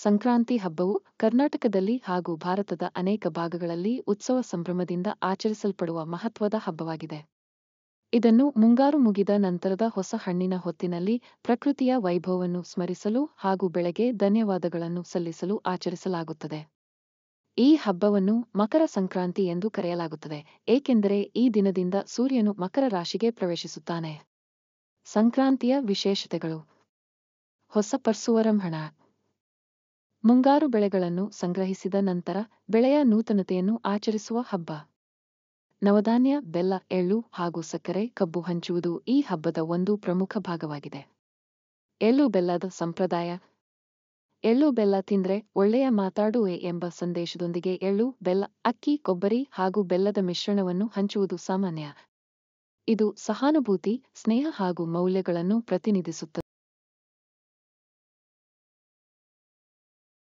ಸಂಕ್ರಾಂತಿ ಹಬ್ಬವು ಕರ್ನಾಟಕದಲ್ಲಿ ಹಾಗೂ ಭಾರತದ ಅನೇಕ ಭಾಗಗಳಲ್ಲಿ ಉತ್ಸವ ಸಂಭ್ರಮದಿಂದ ಆಚರಿಸಲ್ಪಡುವ ಮಹತ್ವದ ಹಬ್ಬವಾಗಿದೆ. ಇದನ್ನು ಮುಂಗಾರು ಮುಗಿದ ನಂತರದ ಹೊಸ ಹಣ್ಣಿನ ಹೊತ್ತಿನಲ್ಲಿ ಪ್ರಕೃತಿಯ ವೈಭವವನ್ನು ಸ್ಮರಿಸಲು ಹಾಗೂ ಬೆಳೆಗೆ ಧನ್ಯವಾದಗಳನ್ನು ಸಲ್ಲಿಸಲು ಆಚರಿಸಲಾಗುತ್ತದೆ. ಈ ಹಬ್ಬವನ್ನು ಮಕರ ಸಂಕ್ರಾಂತಿ ಎಂದು ಕರೆಯಲಾಗುತ್ತದೆ, ಏಕೆಂದರೆ ಈ ದಿನದಿಂದ ಸೂರ್ಯನು ಮಕರ ರಾಶಿಗೆ ಪ್ರವೇಶಿಸುತ್ತಾನೆ. ಸಂಕ್ರಾಂತಿಯ ವಿಶೇಷತೆಗಳು: ಹೊಸ ಪರ್ಸುವರಂಹಣ. ಮುಂಗಾರು ಬೆಳೆಗಳನ್ನು ಸಂಗ್ರಹಿಸಿದ ನಂತರ ಬೆಳೆಯ ನೂತನತೆಯನ್ನು ಆಚರಿಸುವ ಹಬ್ಬ. ನವಧಾನ್ಯ, ಬೆಲ್ಲ, ಎಳ್ಳು ಹಾಗೂ ಸಕ್ಕರೆ, ಕಬ್ಬು ಹಂಚುವುದು ಈ ಹಬ್ಬದ ಒಂದು ಪ್ರಮುಖ ಭಾಗವಾಗಿದೆ. ಎಳ್ಳು ಬೆಲ್ಲದ ಸಂಪ್ರದಾಯ. ಎಳ್ಳು ಬೆಲ್ಲ ತಿಂದ್ರೆ ಒಳ್ಳೆಯ ಮಾತಾಡುವೆ ಎಂಬ ಸಂದೇಶದೊಂದಿಗೆ ಎಳ್ಳು, ಬೆಲ್ಲ, ಅಕ್ಕಿ, ಕೊಬ್ಬರಿ ಹಾಗೂ ಬೆಲ್ಲದ ಮಿಶ್ರಣವನ್ನು ಹಂಚುವುದು ಸಾಮಾನ್ಯ. ಇದು ಸಹಾನುಭೂತಿ, ಸ್ನೇಹ ಹಾಗೂ ಮೌಲ್ಯಗಳನ್ನು ಪ್ರತಿನಿಧಿಸುತ್ತದೆ.